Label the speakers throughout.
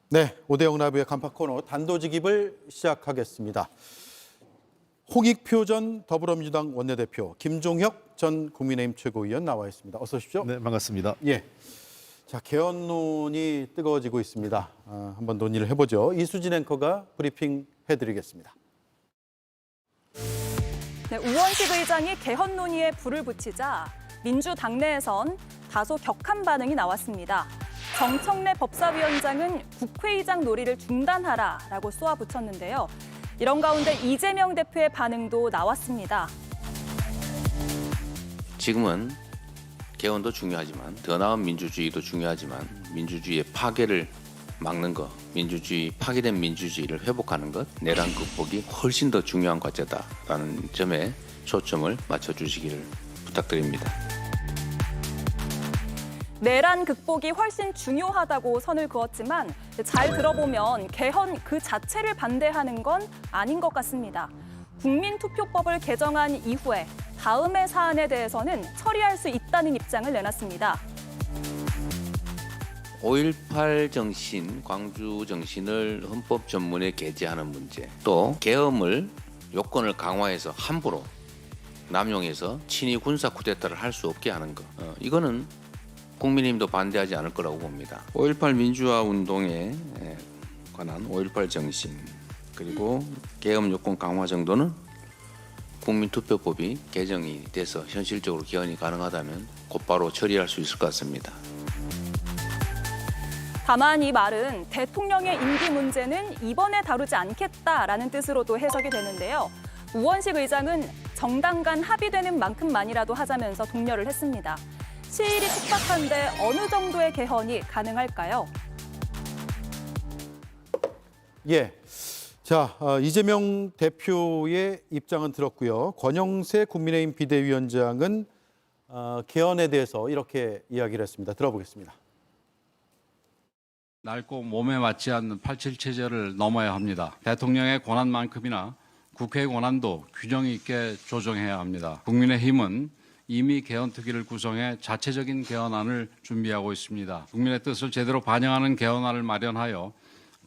Speaker 1: 네, 오대영 라이브의 간판 코너 단도직입을 시작하겠습니다. 홍익표 전 더불어민주당 원내대표, 김종혁 전 국민의힘 최고위원 나와 있습니다. 어서 오십시오.
Speaker 2: 네, 반갑습니다.
Speaker 1: 예. 자, 개헌론이 뜨거워지고 있습니다. 한번 논의를 해보죠. 이수진 앵커가 브리핑 해드리겠습니다.
Speaker 3: 네, 우원식 의장이 개헌 논의에 불을 붙이자 민주당내에선 다소 격한 반응이 나왔습니다. 정청래 법사위원장은 국회의장 놀이를 중단하라라고 쏘아붙였는데요. 이런 가운데 이재명 대표의 반응도 나왔습니다.
Speaker 4: 지금은 개헌도 중요하지만 더 나은 민주주의도 중요하지만 민주주의의 파괴를 막는 것, 파괴된 민주주의를 회복하는 것, 내란 극복이 훨씬 더 중요한 과제다라는 점에 초점을 맞춰주시기를 부탁드립니다.
Speaker 3: 내란 극복이 훨씬 중요하다고 선을 그었지만 잘 들어보면 개헌 그 자체를 반대하는 건 아닌 것 같습니다. 국민투표법을 개정한 이후에 다음의 사안에 대해서는 처리할 수 있다는 입장을 내놨습니다.
Speaker 4: 5.18 정신, 광주 정신을 헌법 전문에 게재하는 문제, 또 계엄을 요건을 강화해서 함부로 남용해서 친위 군사 쿠데타를 할 수 없게 하는 것, 이거는 국민의힘도 반대하지 않을 거라고 봅니다. 5.18 민주화 운동에 관한 5.18 정신 그리고 계엄 요건 강화 정도는 국민투표법이 개정이 돼서 현실적으로 개헌이 가능하다면 곧바로 처리할 수 있을 것 같습니다.
Speaker 3: 다만 이 말은 대통령의 임기 문제는 이번에 다루지 않겠다라는 뜻으로도 해석이 되는데요. 우원식 의장은 정당 간 합의되는 만큼만이라도 하자면서 독려를 했습니다. 시일이 촉박한데 어느 정도의 개헌이 가능할까요?
Speaker 1: 예. 자, 이재명 대표의 입장은 들었고요. 권영세 국민의힘 비대위원장은 개헌에 대해서 이렇게 이야기를 했습니다. 들어보겠습니다.
Speaker 5: 낡고 몸에 맞지 않는 87 체제를 넘어야 합니다. 대통령의 권한만큼이나 국회의 권한도 균형 있게 조정해야 합니다. 국민의힘은 이미 개헌특위를 구성해 자체적인 개헌안을 준비하고 있습니다. 국민의 뜻을 제대로 반영하는 개헌안을 마련하여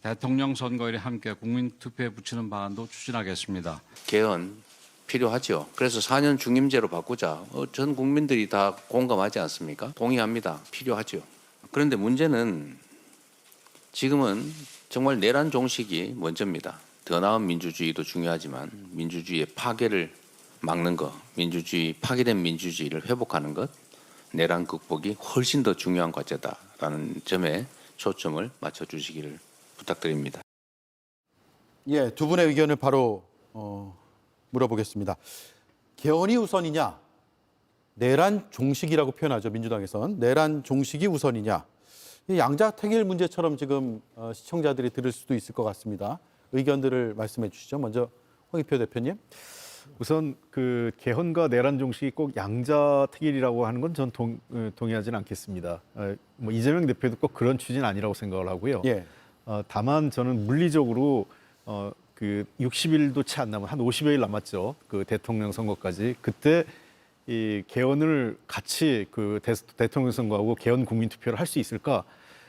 Speaker 5: 대통령 선거일에 함께 국민투표에 붙이는 방안도 추진하겠습니다.
Speaker 4: 개헌 필요하죠. 그래서 4년 중임제로 바꾸자. 전 국민들이 다 공감하지 않습니까? 동의합니다. 필요하죠. 그런데 문제는 지금은 정말 내란 종식이 먼저입니다. 더 나은 민주주의도 중요하지만 민주주의의 파괴를 막는 것, 파괴된 민주주의를 회복하는 것, 내란 극복이 훨씬 더 중요한 과제다라는 점에 초점을 맞춰주시기를 부탁드립니다.
Speaker 1: 예, 두 분의 의견을 바로 물어보겠습니다. 개헌이 우선이냐, 내란 종식이라고 표현하죠. 민주당에선 내란 종식이 우선이냐. 양자택일 문제처럼 지금 시청자들이 들을 수도 있을 것 같습니다. 의견들을 말씀해 주시죠. 먼저 홍익표 대표님.
Speaker 2: 우선 그 개헌과 내란 종식이 꼭 양자택일이라고 하는 건 전 동의하지는 않겠습니다. 뭐 이재명 대표도 꼭 그런 취지는 아니라고 생각을 하고요.
Speaker 1: 예.
Speaker 2: 다만 저는 물리적으로 그 60일도 채 안 남은 한 50여일 남았죠. 그 대통령 선거까지. 그때 이 개헌을 같이 그 대통령 선거하고 개헌 국민투표를 할 수 있을까?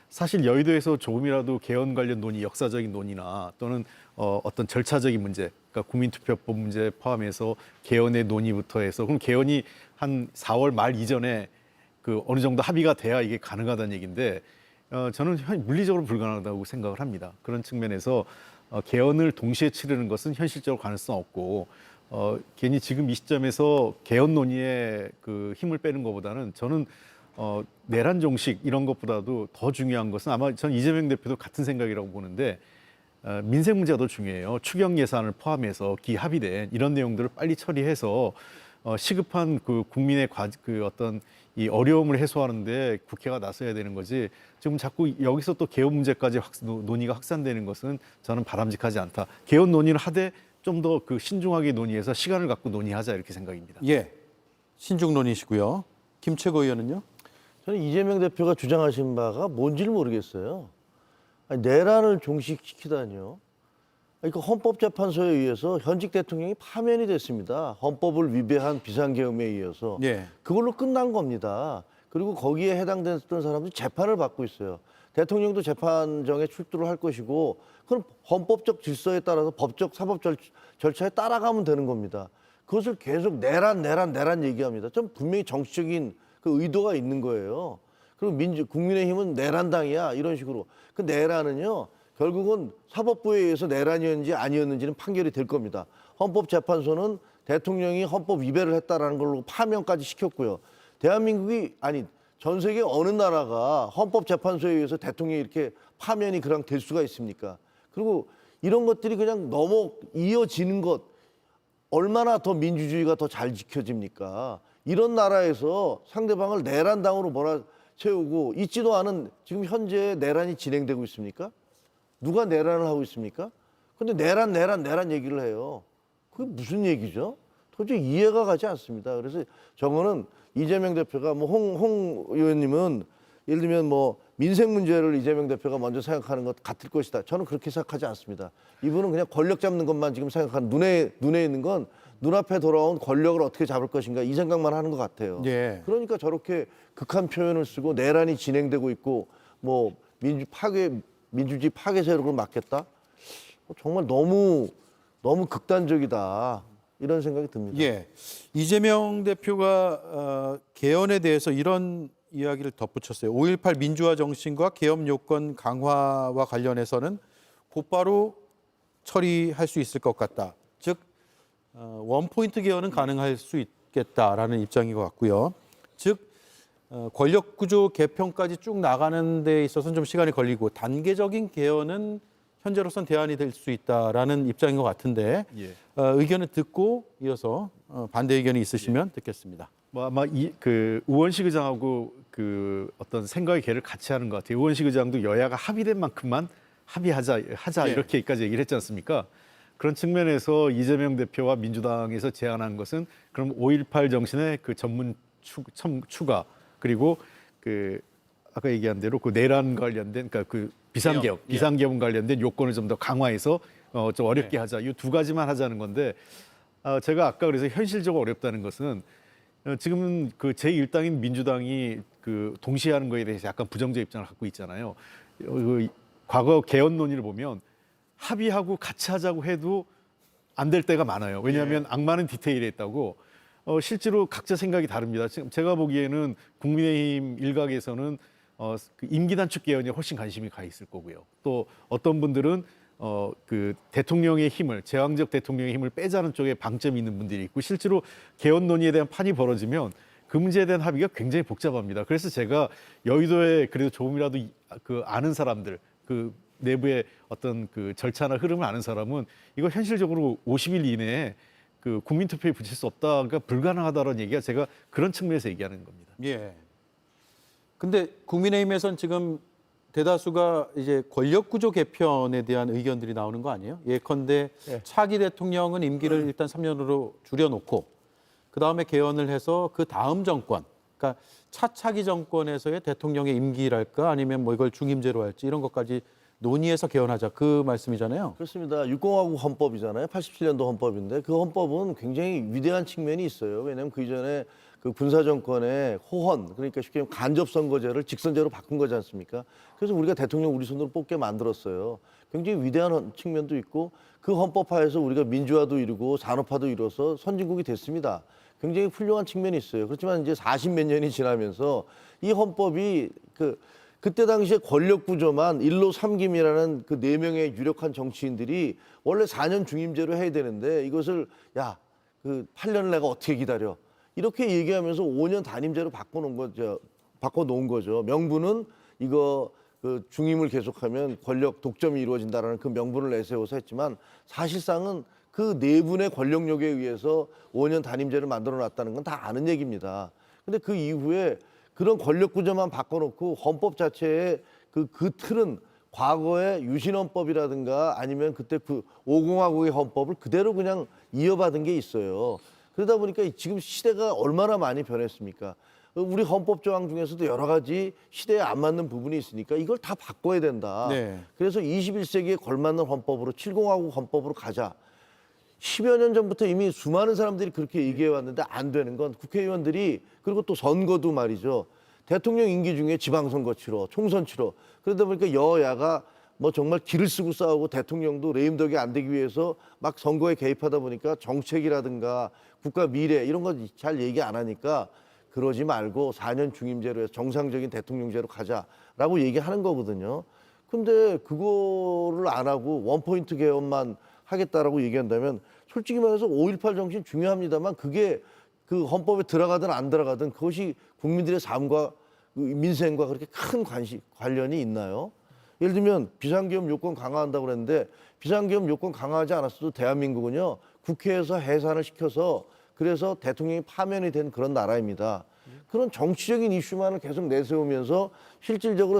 Speaker 2: 사실 여의도에서 조금이라도 개헌 관련 논의, 역사적인 논의나 또는 어떤 절차적인 문제, 그러니까 국민투표법 문제 포함해서 개헌의 논의부터 해서 그럼 개헌이 한 4월 말 이전에 그 어느 정도 합의가 돼야 이게 가능하다는 얘기인데 저는 물리적으로 불가능하다고 생각을 합니다. 그런 측면에서 개헌을 동시에 치르는 것은 현실적으로 가능성 없고 괜히 지금 이 시점에서 개헌 논의에 그 힘을 빼는 것보다는 저는 내란 종식 이런 것보다도 더 중요한 것은 아마 전 이재명 대표도 같은 생각이라고 보는데 민생 문제가 더 중요해요. 추경 예산을 포함해서 기합의된 이런 내용들을 빨리 처리해서 시급한 그 국민의 그 어떤 이 어려움을 해소하는데 국회가 나서야 되는 거지. 지금 자꾸 여기서 또 개헌 문제까지 논의가 확산되는 것은 저는 바람직하지 않다. 개헌 논의를 하되 좀 더 그 신중하게 논의해서 시간을 갖고 논의하자 이렇게 생각입니다.
Speaker 1: 예. 신중 논의시고요. 김 최고위원은요?
Speaker 6: 저는 이재명 대표가 주장하신 바가 뭔지를 모르겠어요. 아니, 내란을 종식시키다니요. 그러니까 헌법재판소에 의해서 현직 대통령이 파면이 됐습니다. 헌법을 위배한 비상계엄에 의해서.
Speaker 1: 예.
Speaker 6: 그걸로 끝난 겁니다. 그리고 거기에 해당됐던 사람들이 재판을 받고 있어요. 대통령도 재판정에 출두를 할 것이고 그럼 헌법적 질서에 따라서 법적 사법 절차에 따라가면 되는 겁니다. 그것을 계속 내란 얘기합니다. 좀 분명히 정치적인 그 의도가 있는 거예요. 그리고 국민의힘은 내란당이야 이런 식으로. 그 내란은요 결국은 사법부에 의해서 내란이었는지 아니었는지는 판결이 될 겁니다. 헌법재판소는 대통령이 헌법 위배를 했다라는 걸로 파면까지 시켰고요. 대한민국이 아니 전 세계 어느 나라가 헌법재판소에 의해서 대통령이 이렇게 파면이 그냥 될 수가 있습니까? 그리고 이런 것들이 그냥 이어지는 것 얼마나 더 민주주의가 더 잘 지켜집니까? 이런 나라에서 상대방을 내란당으로 몰아채우고 있지도 않은 지금 현재 내란이 진행되고 있습니까? 누가 내란을 하고 있습니까? 근데 내란 얘기를 해요. 그게 무슨 얘기죠? 도저히 이해가 가지 않습니다. 그래서 저거는 이재명 대표가 홍 의원님은 예를 들면 민생 문제를 이재명 대표가 먼저 생각하는 것 같을 것이다. 저는 그렇게 생각하지 않습니다. 이분은 그냥 권력 잡는 것만 지금 생각하는 눈에 있는 건 눈앞에 돌아온 권력을 어떻게 잡을 것인가 이 생각만 하는 것 같아요.
Speaker 1: 예.
Speaker 6: 그러니까 저렇게 극한 표현을 쓰고 내란이 진행되고 있고 민주주의 파괴 세력을 막겠다. 정말 너무 극단적이다. 이런 생각이 듭니다.
Speaker 1: 예. 이재명 대표가 개헌에 대해서 이런 이야기를 덧붙였어요. 5.18 민주화 정신과 개헌 요건 강화와 관련해서는 곧바로 처리할 수 있을 것 같다. 즉 원포인트 개헌은 가능할 수 있겠다라는 입장인 것 같고요. 즉 권력구조 개편까지 쭉 나가는 데 있어서는 좀 시간이 걸리고 단계적인 개헌은 현재로선 대안이 될 수 있다라는 입장인 것 같은데
Speaker 2: 예.
Speaker 1: 의견을 듣고 이어서 반대 의견이 있으시면 듣겠습니다.
Speaker 2: 아마 우원식 의장하고 그 어떤 생각의 궤를 같이 하는 것 같아요. 우원식 의장도 여야가 합의된 만큼만 합의하자
Speaker 1: 예.
Speaker 2: 이렇게까지 얘기를 했지 않습니까? 그런 측면에서 이재명 대표와 민주당에서 제안한 것은 그럼 5.18 정신의 그 전문 추가 그리고 그 아까 얘기한 대로 그 내란 관련된 그러니까 그 비상계엄 관련된 요건을 좀 더 강화해서 좀 어렵게 하자. 이 두 가지만 하자는 건데 제가 아까 그래서 현실적으로 어렵다는 것은 지금은 그 제1당인 민주당이 그 동시에 하는 거에 대해서 약간 부정적 입장을 갖고 있잖아요. 과거 개헌 논의를 보면 합의하고 같이 하자고 해도 안 될 때가 많아요. 왜냐하면 악마는 디테일에 있다고. 실제로 각자 생각이 다릅니다. 지금 제가 보기에는 국민의힘 일각에서는 그 임기 단축 개헌에 훨씬 관심이 가 있을 거고요. 또 어떤 분들은 그 대통령의 힘을 제왕적 대통령의 힘을 빼자는 쪽에 방점이 있는 분들이 있고 실제로 개헌 논의에 대한 판이 벌어지면 그 문제에 대한 합의가 굉장히 복잡합니다. 그래서 제가 여의도에 그래도 조금이라도 그 아는 사람들 그 내부의 어떤 그 절차나 흐름을 아는 사람은 이거 현실적으로 50일 이내에 그 국민투표에 붙일 수 없다, 그러니까 불가능하다는 얘기가 제가 그런 측면에서 얘기하는 겁니다.
Speaker 1: 예. 근데 국민의힘에선 지금 대다수가 이제 권력구조 개편에 대한 의견들이 나오는 거 아니에요? 예컨대 차기 대통령은 임기를 일단 3년으로 줄여놓고 그 다음에 개헌을 해서 그 다음 정권, 그러니까 차차기 정권에서의 대통령의 임기랄까 아니면 이걸 중임제로 할지 이런 것까지 논의해서 개헌하자 그 말씀이잖아요.
Speaker 6: 그렇습니다. 6공화국 헌법이잖아요. 87년도 헌법인데 그 헌법은 굉장히 위대한 측면이 있어요. 왜냐하면 그 이전에 그 군사정권의 호헌, 그러니까 쉽게 말하면 간접선거제를 직선제로 바꾼 거지 않습니까? 그래서 우리가 대통령 우리 손으로 뽑게 만들었어요. 굉장히 위대한 측면도 있고 그 헌법화에서 우리가 민주화도 이루고 산업화도 이뤄서 선진국이 됐습니다. 굉장히 훌륭한 측면이 있어요. 그렇지만 이제 40몇 년이 지나면서 이 헌법이 그때 당시에 권력 구조만 일로 삼김이라는 그 4명의 유력한 정치인들이 원래 4년 중임제로 해야 되는데 이것을 그 8년을 내가 어떻게 기다려? 이렇게 얘기하면서 5년 단임제로 바꿔놓은 거죠. 명분은 이거 그 중임을 계속하면 권력 독점이 이루어진다라는 그 명분을 내세워서 했지만 사실상은 그 내분의 권력력에 의해서 5년 단임제를 만들어놨다는 건 다 아는 얘기입니다. 근데 그 이후에 그런 권력 구조만 바꿔놓고 헌법 자체의 그 틀은 과거의 유신헌법이라든가 아니면 그때 그 5공화국의 헌법을 그대로 그냥 이어받은 게 있어요. 그러다 보니까 지금 시대가 얼마나 많이 변했습니까? 우리 헌법 조항 중에서도 여러 가지 시대에 안 맞는 부분이 있으니까 이걸 다 바꿔야 된다.
Speaker 1: 네.
Speaker 6: 그래서 21세기에 걸맞는 헌법으로 7공화국 헌법으로 가자. 10여 년 전부터 이미 수많은 사람들이 그렇게 얘기해 왔는데 안 되는 건 국회의원들이 그리고 또 선거도 말이죠. 대통령 임기 중에 지방선거 치러, 총선 치러. 그러다 보니까 여야가 뭐 정말 기를 쓰고 싸우고 대통령도 레임덕이 안 되기 위해서 막 선거에 개입하다 보니까 정책이라든가 국가 미래 이런 거 잘 얘기 안 하니까 그러지 말고 4년 중임제로 해서 정상적인 대통령제로 가자라고 얘기하는 거거든요. 근데 그거를 안 하고 원포인트 개헌만 하겠다라고 얘기한다면 솔직히 말해서 5.18 정신 중요합니다만 그게 그 헌법에 들어가든 안 들어가든 그것이 국민들의 삶과 민생과 그렇게 큰 관련이 있나요? 예를 들면 비상기업 요건 강화한다고 그랬는데 비상기업 요건 강화하지 않았어도 대한민국은요 국회에서 해산을 시켜서 그래서 대통령이 파면이 된 그런 나라입니다. 그런 정치적인 이슈만을 계속 내세우면서 실질적으로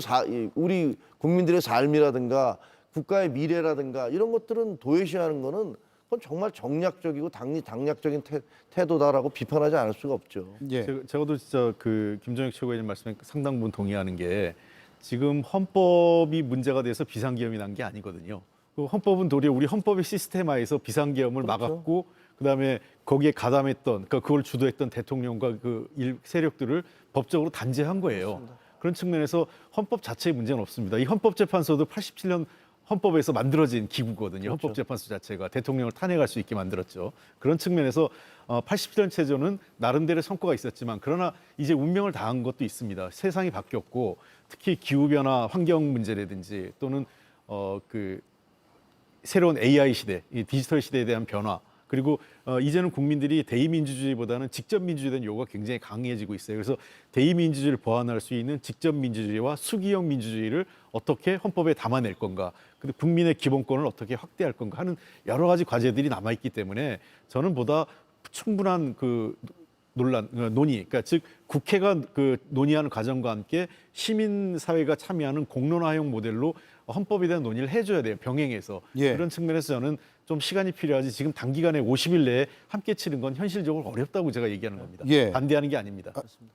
Speaker 6: 우리 국민들의 삶이라든가 국가의 미래라든가 이런 것들은 도외시하는 거는 그건 정말 정략적이고 당략적인 태도다라고 비판하지 않을 수가 없죠.
Speaker 1: 예.
Speaker 2: 제가도 진짜 그 김정혁 최고위원 말씀에 상당 부분 동의하는 게 지금 헌법이 문제가 돼서 비상계엄이 난 게 아니거든요. 그 헌법은 도리어 우리 헌법의 시스템화에서 비상계엄을
Speaker 6: 그렇죠.
Speaker 2: 막았고 그다음에 거기에 가담했던 그러니까 그걸 주도했던 대통령과 그 세력들을 법적으로 단죄한 거예요. 그렇습니다. 그런 측면에서 헌법 자체의 문제는 없습니다. 이 헌법재판소도 87년 헌법에서 만들어진 기구거든요.
Speaker 6: 그렇죠.
Speaker 2: 헌법재판소 자체가 대통령을 탄핵할 수 있게 만들었죠. 그런 측면에서 87년 체제는 나름대로 성과가 있었지만 그러나 이제 운명을 당한 것도 있습니다. 세상이 바뀌었고 특히 기후변화 환경 문제라든지 또는 그 새로운 AI 시대, 이 디지털 시대에 대한 변화 그리고 이제는 국민들이 대의민주주의보다는 직접민주주의에 대한 요구가 굉장히 강해지고 있어요. 그래서 대의민주주의를 보완할 수 있는 직접민주주의와 수기형 민주주의를 어떻게 헌법에 담아낼 건가, 근데 국민의 기본권을 어떻게 확대할 건가 하는 여러 가지 과제들이 남아있기 때문에 저는 보다 충분한 그 논의, 그러니까 즉 국회가 그 논의하는 과정과 함께 시민사회가 참여하는 공론화형 모델로 헌법에 대한 논의를 해줘야 돼요. 병행해서.
Speaker 1: 예.
Speaker 2: 그런 측면에서 저는 좀 시간이 필요하지 지금 단기간에 50일 내에 함께 치는 건 현실적으로 어렵다고 제가 얘기하는 겁니다.
Speaker 1: 예.
Speaker 2: 반대하는 게 아닙니다.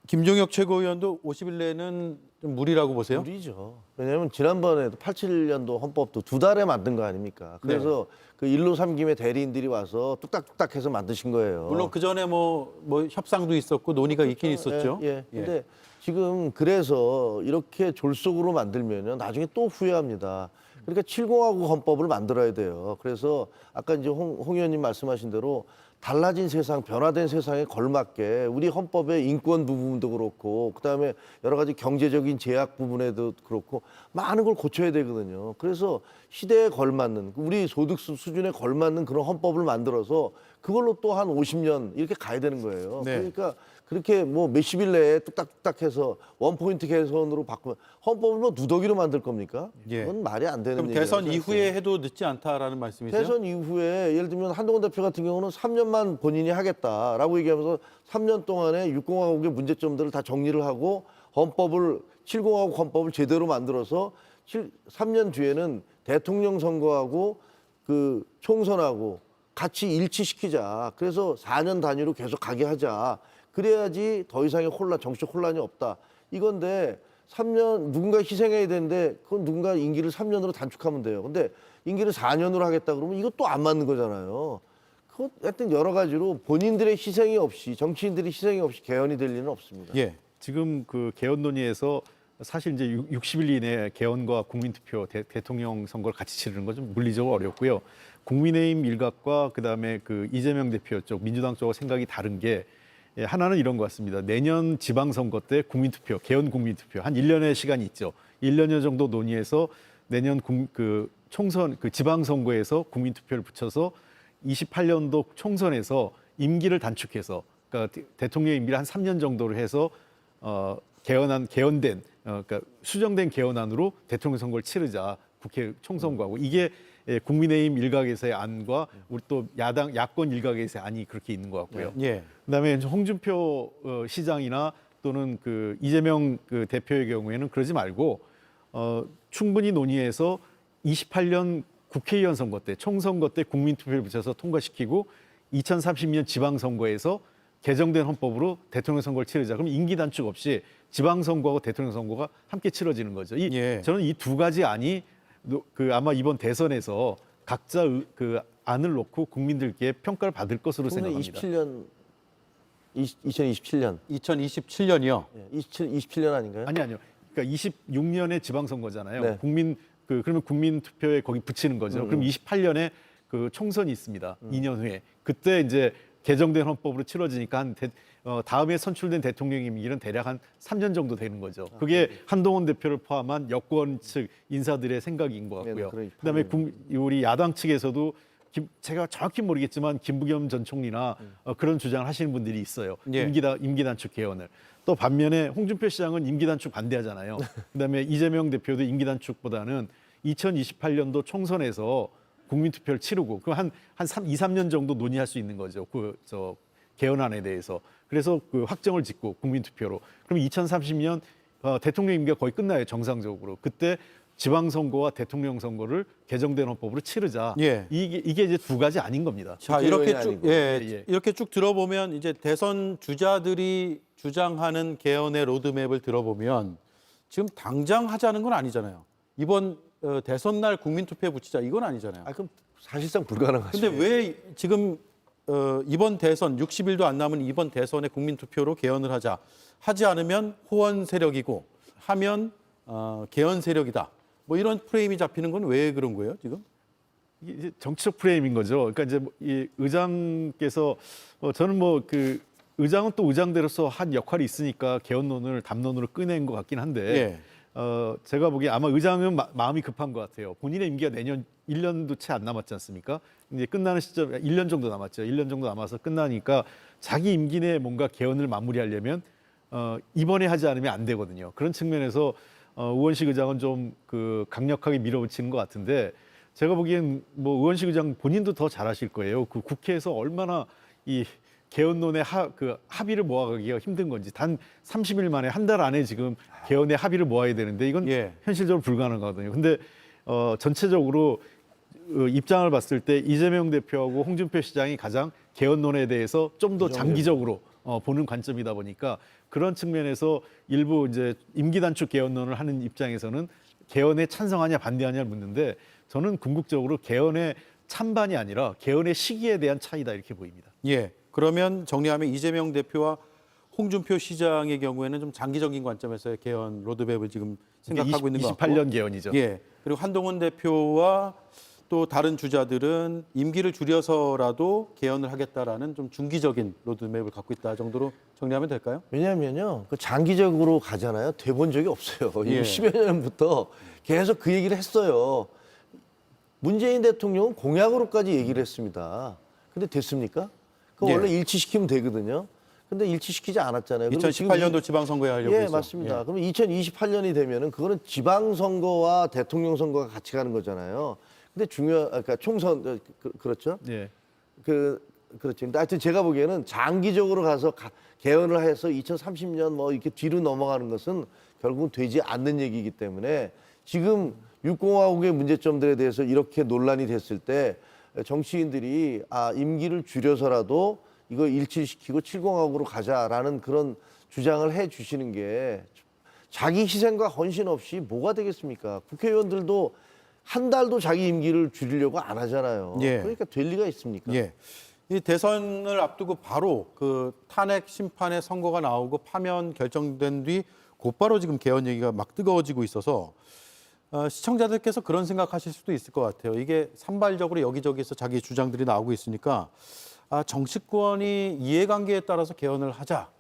Speaker 1: 김종혁 최고위원도 50일 내는 좀 무리라고 보세요?
Speaker 6: 무리죠. 왜냐하면 지난번에도 87년도 헌법도 2달에 만든 거 아닙니까? 그래서 그 일로 삼김의 대리인들이 와서 뚝딱뚝딱해서 만드신 거예요.
Speaker 1: 물론 그 전에 뭐 협상도 있었고 논의가 있긴 있었죠.
Speaker 6: 예. 근데 지금 그래서 이렇게 졸속으로 만들면 나중에 또 후회합니다. 그러니까 7공화국 헌법을 만들어야 돼요. 그래서 아까 이제 홍 의원님 말씀하신 대로 달라진 세상, 변화된 세상에 걸맞게 우리 헌법의 인권 부분도 그렇고 그다음에 여러 가지 경제적인 제약 부분에도 그렇고 많은 걸 고쳐야 되거든요. 그래서 시대에 걸맞는 우리 소득 수준에 걸맞는 그런 헌법을 만들어서 그걸로 또 한 50년 이렇게 가야 되는 거예요.
Speaker 1: 네.
Speaker 6: 그러니까 그렇게 뭐 몇십일 내에 뚝딱뚝딱해서 원포인트 개선으로 바꾸면 헌법을 뭐 누더기로 만들 겁니까?
Speaker 1: 예.
Speaker 6: 그건 말이 안 되는
Speaker 1: 그럼
Speaker 6: 얘기예요.
Speaker 1: 대선 이후에 해도 늦지 않다라는 말씀이세요?
Speaker 6: 대선 이후에 예를 들면 한동훈 대표 같은 경우는 3년만 본인이 하겠다라고 얘기하면서 3년 동안에 6공화국의 문제점들을 다 정리를 하고 헌법을 7공화국 헌법을 제대로 만들어서 3년 뒤에는 대통령 선거하고 그 총선하고 같이 일치시키자. 그래서 4년 단위로 계속 가게 하자. 그래야지 더 이상의 정치적 혼란이 없다. 이건데 3년 누군가 희생해야 되는데 그건 누군가 임기를 3년으로 단축하면 돼요. 근데 임기를 4년으로 하겠다 그러면 이것도 안 맞는 거잖아요. 그것 하여튼 여러 가지로 본인들의 희생이 없이 정치인들의 희생이 없이 개헌이 될 리는 없습니다.
Speaker 1: 예.
Speaker 2: 지금 그 개헌 논의에서 사실 이제 60일 이내에 개헌과 국민투표, 대통령 선거를 같이 치르는 건 좀 물리적으로 어렵고요. 국민의힘 일각과 그다음에 그 이재명 대표 쪽, 민주당 쪽과 생각이 다른 게 하나는 이런 것 같습니다. 내년 지방선거 때 국민투표, 개헌 국민투표 한 1년의 시간이 있죠. 1년여 정도 논의해서 내년 총선, 지방선거에서 국민투표를 붙여서 28년도 총선에서 임기를 단축해서 그러니까 대통령 임기를 한 3년 정도로 해서 개헌된 그러니까 수정된 개헌안으로 대통령 선거를 치르자 국회 총선거하고 이게 국민의힘 일각에서의 안과 우리 또 야권 일각에서의 안이 그렇게 있는 것 같고요.
Speaker 1: 예.
Speaker 2: 그다음에 홍준표 시장이나 또는 그 이재명 그 대표의 경우에는 그러지 말고 충분히 논의해서 28년 국회의원 선거 때 총선거 때 국민투표를 붙여서 통과시키고 2030년 지방선거에서 개정된 헌법으로 대통령 선거를 치르자. 그럼 임기 단축 없이 지방선거하고 대통령 선거가 함께 치러지는 거죠. 저는 이 두 가지 안이 아마 이번 대선에서 각자 그 안을 놓고 국민들께 평가를 받을 것으로 생각합니다.
Speaker 6: 27년 2027년.
Speaker 1: 2027년이요.
Speaker 6: 예, 27년 아닌가요?
Speaker 2: 아니요. 그러니까 26년에 지방선거잖아요.
Speaker 6: 네.
Speaker 2: 그러면 국민 투표에 거기 붙이는 거죠. 그럼 28년에 그 총선이 있습니다. 2년 후에. 그때 이제 개정된 헌법으로 치러지니까 다음에 선출된 대통령 임기는 대략 한 3년 정도 되는 거죠. 그게 한동훈 대표를 포함한 여권 측 인사들의 생각인 것 같고요.
Speaker 6: 네,
Speaker 2: 그다음에 우리 야당 측에서도 제가 정확히 모르겠지만 김부겸 전 총리나 그런 주장을 하시는 분들이 있어요.
Speaker 1: 예.
Speaker 2: 임기 단축 개헌을. 또 반면에 홍준표 시장은 임기 단축 반대하잖아요. 그다음에 이재명 대표도 임기 단축보다는 2028년도 총선에서 국민 투표를 치르고 그한 2, 3년 정도 논의할 수 있는 거죠. 개헌안에 대해서. 그래서 그 확정을 짓고 국민 투표로. 그럼 2030년 대통령 임기가 거의 끝나요. 정상적으로. 그때 지방선거와 대통령 선거를 개정된 헌법으로 치르자.
Speaker 1: 예.
Speaker 2: 이게 이제 두 가지 아닌 겁니다.
Speaker 1: 자,
Speaker 6: 국회의원이
Speaker 1: 이렇게 쭉
Speaker 6: 아니고.
Speaker 2: 예.
Speaker 1: 이렇게 쭉 들어보면 이제 대선 주자들이 주장하는 개헌의 로드맵을 들어보면 지금 당장 하자는 건 아니잖아요. 이번 대선 날 국민 투표에 붙이자 이건 아니잖아요.
Speaker 6: 아, 그럼 사실상 불가능하죠.
Speaker 1: 근데 왜 지금 이번 대선 60일도 안 남은 이번 대선에 국민 투표로 개헌을 하지 않으면 호원 세력이고 하면 개헌 세력이다. 뭐 이런 프레임이 잡히는 건 왜 그런 거예요, 지금?
Speaker 2: 이게 이제 정치적 프레임인 거죠. 그러니까 이제 이 의장께서 저는 그 의장은 또 의장대로서 한 역할이 있으니까 개헌론을 담론으로 꺼낸 것 같긴 한데 제가 보기에 아마 의장은 마음이 급한 것 같아요. 본인의 임기가 내년 1년도 채 안 남았지 않습니까? 이제 끝나는 시점 1년 정도 남았죠. 1년 정도 남아서 끝나니까 자기 임기 내에 뭔가 개헌을 마무리하려면 이번에 하지 않으면 안 되거든요. 그런 측면에서 우원식 의장은 좀 그 강력하게 밀어붙이는 것 같은데 제가 보기엔 뭐 우원식 의장 본인도 더 잘하실 거예요. 그 국회에서 얼마나 이 개헌론의 합의를 모아가기가 힘든 건지 단 30일 만에 한 달 안에 지금 개헌의 합의를 모아야 되는데 이건 현실적으로 불가능하거든요. 근데 전체적으로 입장을 봤을 때 이재명 대표하고 홍준표 시장이 가장 개헌론에 대해서 좀 더 장기적으로 보는 관점이다 보니까 그런 측면에서 일부 이제 임기 단축 개헌론을 하는 입장에서는 개헌에 찬성하냐 반대하냐를 묻는데 저는 궁극적으로 개헌의 찬반이 아니라 개헌의 시기에 대한 차이다 이렇게 보입니다.
Speaker 1: 예. 그러면 정리하면 이재명 대표와 홍준표 시장의 경우에는 좀 장기적인 관점에서의 개헌 로드맵을 지금 생각하고 있는 것 같고
Speaker 2: 28년 개헌이죠.
Speaker 1: 예. 그리고 한동훈 대표와 또 다른 주자들은 임기를 줄여서라도 개헌을 하겠다라는 좀 중기적인 로드맵을 갖고 있다 정도로 정리하면 될까요?
Speaker 6: 왜냐하면요, 그 장기적으로 가잖아요. 돼본 적이 없어요.
Speaker 1: 예.
Speaker 6: 10여 년부터 계속 그 얘기를 했어요. 문재인 대통령은 공약으로까지 얘기를 했습니다. 근데 됐습니까? 그거
Speaker 1: 예.
Speaker 6: 원래 일치시키면 되거든요. 근데 일치시키지 않았잖아요. 그리고 지금
Speaker 1: 2018년도 지방선거에 하려고
Speaker 6: 예,
Speaker 1: 해서.
Speaker 6: 맞습니다.
Speaker 1: 예.
Speaker 6: 그럼 2028년이 되면은 그거는 지방선거와 대통령 선거가 같이 가는 거잖아요. 근데 그러니까 총선 그렇죠?
Speaker 2: 예.
Speaker 6: 그렇죠. 근데 하여튼 제가 보기에는 장기적으로 가서 개헌을 해서 2030년 뭐 이렇게 뒤로 넘어가는 것은 결국은 되지 않는 얘기이기 때문에 지금 6공화국의 문제점들에 대해서 이렇게 논란이 됐을 때 정치인들이 임기를 줄여서라도 이거 일치시키고 7공화국으로 가자라는 그런 주장을 해 주시는 게 자기 희생과 헌신 없이 뭐가 되겠습니까? 국회의원들도 한 달도 자기 임기를 줄이려고 안 하잖아요.
Speaker 1: 예.
Speaker 6: 그러니까 될 리가 있습니까?
Speaker 1: 예. 이 대선을 앞두고 바로 그 탄핵 심판의 선고가 나오고 파면 결정된 뒤 곧바로 지금 개헌 얘기가 막 뜨거워지고 있어서 시청자들께서 그런 생각하실 수도 있을 것 같아요. 이게 산발적으로 여기저기서 자기 주장들이 나오고 있으니까 정치권이 이해관계에 따라서 개헌을 하자,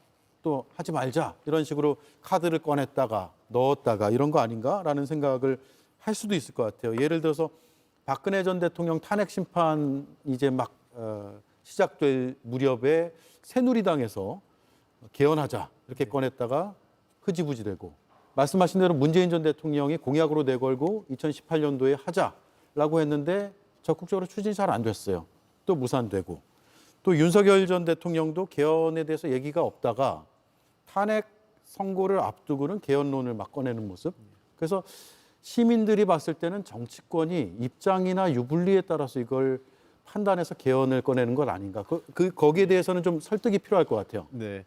Speaker 1: 또 하지 말자 이런 식으로 카드를 꺼냈다가 넣었다가 이런 거 아닌가라는 생각을 할 수도 있을 것 같아요. 예를 들어서 박근혜 전 대통령 탄핵 심판 이제 막 시작될 무렵에 새누리당에서 개헌하자 이렇게 꺼냈다가 흐지부지되고 말씀하신 대로 문재인 전 대통령이 공약으로 내걸고 2018년도에 하자라고 했는데 적극적으로 추진이 잘 안 됐어요. 또 무산되고 또 윤석열 전 대통령도 개헌에 대해서 얘기가 없다가 탄핵 선고를 앞두고는 개헌론을 막 꺼내는 모습. 그래서 시민들이 봤을 때는 정치권이 입장이나 유불리에 따라서 이걸 판단해서 개헌을 꺼내는 것 아닌가. 거기에 대해서는 좀 설득이 필요할 것 같아요.
Speaker 2: 네.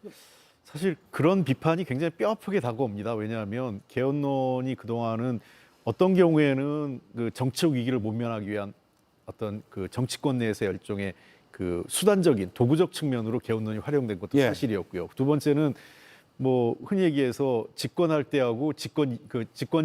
Speaker 2: 사실 그런 비판이 굉장히 뼈아프게 다가옵니다. 왜냐하면 개헌론이 그동안은 어떤 경우에는 그 정치적 위기를 모면하기 위한 어떤 그 정치권 내에서의 일종의 그 수단적인 도구적 측면으로 개헌론이 활용된 것도
Speaker 1: 예.
Speaker 2: 사실이었고요. 두 번째는 뭐 흔히 얘기해서 집권할 때하고 집권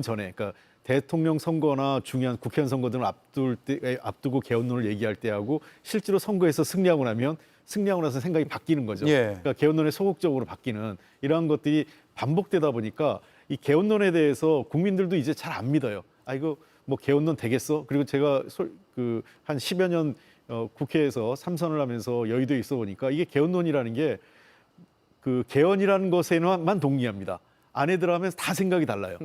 Speaker 2: 전에, 그러니까 대통령 선거나 중요한 국회의원 선거 등을 앞두고 개헌론을 얘기할 때하고 실제로 선거에서 승리하고 나서 생각이 바뀌는 거죠.
Speaker 1: 예.
Speaker 2: 그러니까 개헌론에 소극적으로 바뀌는 이러한 것들이 반복되다 보니까 이 개헌론에 대해서 국민들도 이제 잘 안 믿어요. 아, 이거 뭐 개헌론 되겠어? 그리고 제가 한 10여 년 국회에서 3선을 하면서 여의도에 있어 보니까 이게 개헌론이라는 게 그 개헌이라는 것에만 동의합니다. 안에 들어가면 다 생각이 달라요.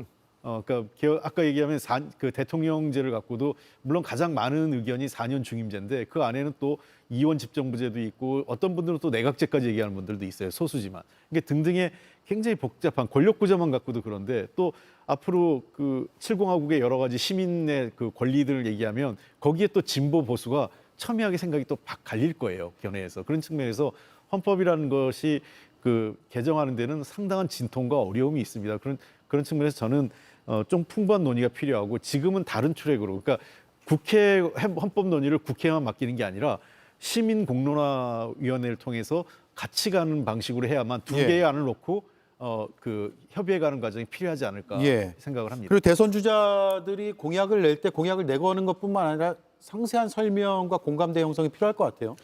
Speaker 2: 그러니까 아까 얘기하면 그 대통령제를 갖고도 물론 가장 많은 의견이 4년 중임제인데 그 안에는 또 이원 집정부제도 있고 어떤 분들은 또 내각제까지 얘기하는 분들도 있어요. 소수지만. 이게 등등의 굉장히 복잡한 권력 구조만 갖고도 그런데 또 앞으로 그 70화국의 여러 가지 시민의 그 권리들을 얘기하면 거기에 또 진보 보수가 첨예하게 생각이 또 갈릴 거예요. 견해에서. 그런 측면에서 헌법이라는 것이 그 개정하는 데는 상당한 진통과 어려움이 있습니다. 그런 측면에서 저는 좀 풍부한 논의가 필요하고 지금은 다른 트랙으로 그러니까 국회 헌법 논의를 국회에만 맡기는 게 아니라 시민 공론화위원회를 통해서 같이 가는 방식으로 해야만 두
Speaker 1: 예.
Speaker 2: 개의 안을 놓고 그 협의해 가는 과정이 필요하지 않을까
Speaker 1: 예.
Speaker 2: 생각을 합니다.
Speaker 1: 그리고 대선 주자들이 공약을 낼 때 공약을 내고 하는 것뿐만 아니라 상세한 설명과 공감대 형성이 필요할 것 같아요.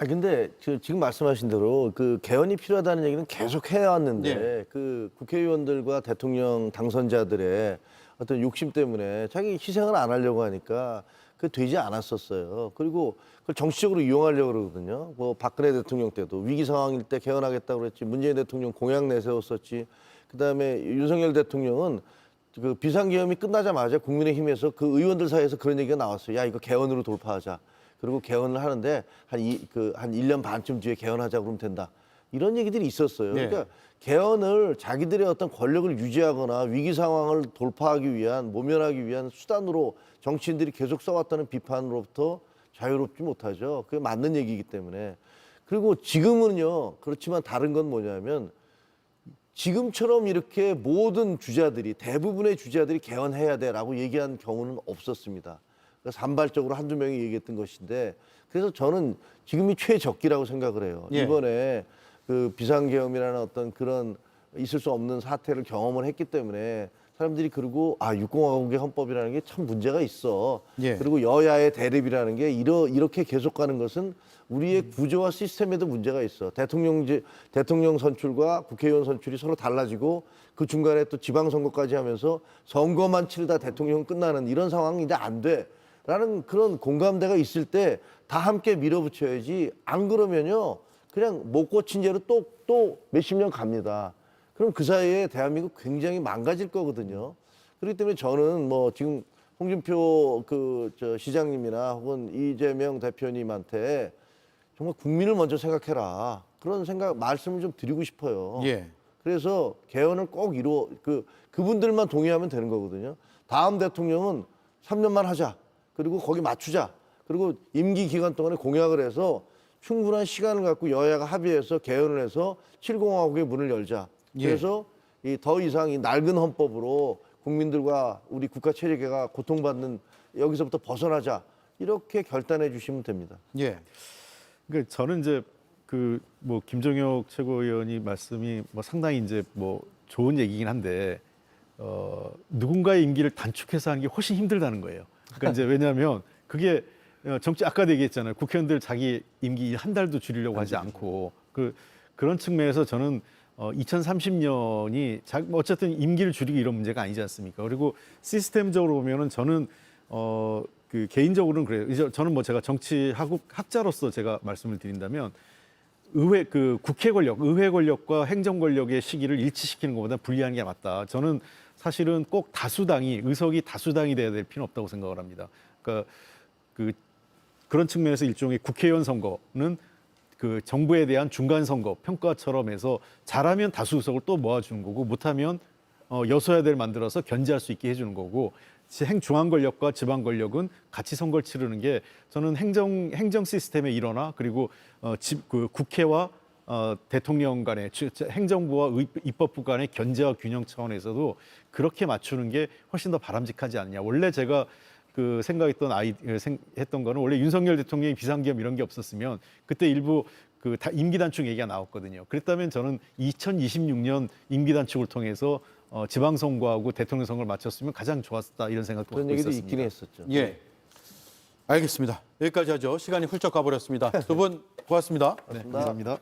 Speaker 6: 근데 지금 말씀하신 대로 그 개헌이 필요하다는 얘기는 계속 해왔는데
Speaker 1: 네.
Speaker 6: 그 국회의원들과 대통령 당선자들의 어떤 욕심 때문에 자기 희생을 안 하려고 하니까 그 되지 않았었어요. 그리고 그걸 정치적으로 이용하려고 그러거든요. 뭐 박근혜 대통령 때도 위기 상황일 때 개헌하겠다고 그랬지. 문재인 대통령 공약 내세웠었지. 그다음에 윤석열 대통령은 그 비상계엄이 끝나자마자 국민의힘에서 그 의원들 사이에서 그런 얘기가 나왔어요. 야, 이거 개헌으로 돌파하자. 그리고 개헌을 하는데 한 1년 반쯤 뒤에 개헌하자 그러면 된다. 이런 얘기들이 있었어요.
Speaker 1: 네.
Speaker 6: 그러니까 개헌을 자기들의 어떤 권력을 유지하거나 위기 상황을 돌파하기 위한, 모면하기 위한 수단으로 정치인들이 계속 써왔다는 비판으로부터 자유롭지 못하죠. 그게 맞는 얘기이기 때문에. 그리고 지금은요, 그렇지만 다른 건 뭐냐면 지금처럼 이렇게 모든 주자들이, 대부분의 주자들이 개헌해야 돼라고 얘기한 경우는 없었습니다. 그래서 산발적으로 한두 명이 얘기했던 것인데, 그래서 저는 지금이 최적기라고 생각을 해요.
Speaker 1: 예.
Speaker 6: 이번에 그 비상계엄이라는 어떤 그런 있을 수 없는 사태를 경험을 했기 때문에 사람들이 그리고 육공화국의 헌법이라는 게 참 문제가 있어.
Speaker 1: 예.
Speaker 6: 그리고 여야의 대립이라는 게 이렇게 계속 가는 것은 우리의 구조와 시스템에도 문제가 있어. 대통령 선출과 국회의원 선출이 서로 달라지고 그 중간에 또 지방선거까지 하면서 선거만 치르다 대통령 끝나는 이런 상황이 이제 안 돼. 라는 그런 공감대가 있을 때 다 함께 밀어붙여야지. 안 그러면요, 그냥 못 고친 죄로 또 몇십 년 갑니다. 그럼 그 사이에 대한민국 굉장히 망가질 거거든요. 그렇기 때문에 저는 뭐 지금 홍준표 시장님이나 혹은 이재명 대표님한테 정말 국민을 먼저 생각해라. 그런 말씀을 좀 드리고 싶어요.
Speaker 1: 예.
Speaker 6: 그래서 개헌을 꼭 그분들만 동의하면 되는 거거든요. 다음 대통령은 3년만 하자. 그리고 거기 맞추자. 그리고 임기 기간 동안에 공약을 해서 충분한 시간을 갖고 여야가 합의해서 개헌을 해서 7공화국의 문을 열자. 그래서 더 이상 이 낡은 헌법으로 국민들과 우리 국가 체제가 고통받는 여기서부터 벗어나자. 이렇게 결단해 주시면 됩니다.
Speaker 1: 예.
Speaker 2: 그러니까 저는 이제 뭐 김종혁 최고위원이 말씀이 뭐 상당히 이제 뭐 좋은 얘기긴 한데 누군가의 임기를 단축해서 하는 게 훨씬 힘들다는 거예요. 그러니까 이제 왜냐하면 그게 정치 아까도 얘기했잖아요. 국회의원들 자기 임기 한 달도 줄이려고 하지 않고 그런 측면에서 저는 2030년이 어쨌든 임기를 줄이고 이런 문제가 아니지 않습니까? 그리고 시스템적으로 보면은 저는 개인적으로는 그래요. 이제 저는 뭐 제가 정치 학자로서 제가 말씀을 드린다면 국회 권력, 의회 권력과 행정 권력의 시기를 일치시키는 것보다 분리하는 게 맞다. 저는 사실은 꼭 의석이 다수당이 돼야 될 필요는 없다고 생각을 합니다. 그러니까 그런 측면에서 일종의 국회의원 선거는 그 정부에 대한 중간 선거 평가처럼 해서 잘하면 다수 의석을 또 모아주는 거고 못하면 여소야대를 만들어서 견제할 수 있게 해주는 거고 중앙 권력과 지방 권력은 같이 선거를 치르는 게 저는 행정 시스템의 일원화 그리고 국회와 대통령 간의 행정부와 입법부 간의 견제와 균형 차원에서도 그렇게 맞추는 게 훨씬 더 바람직하지 않냐. 원래 제가 그 생각했던 했던 거는 원래 윤석열 대통령이 비상계엄 이런 게 없었으면 그때 일부 그 임기 단축 얘기가 나왔거든요. 그랬다면 저는 2026년 임기 단축을 통해서 지방선거하고 대통령 선거를 마쳤으면 가장 좋았다 이런 생각도
Speaker 6: 그런
Speaker 2: 갖고
Speaker 6: 얘기도
Speaker 2: 있었습니다.
Speaker 6: 있긴 했었죠.
Speaker 1: 예. 알겠습니다. 여기까지 하죠. 시간이 훌쩍 가버렸습니다. 두 분 고맙습니다.
Speaker 2: 네, 감사합니다.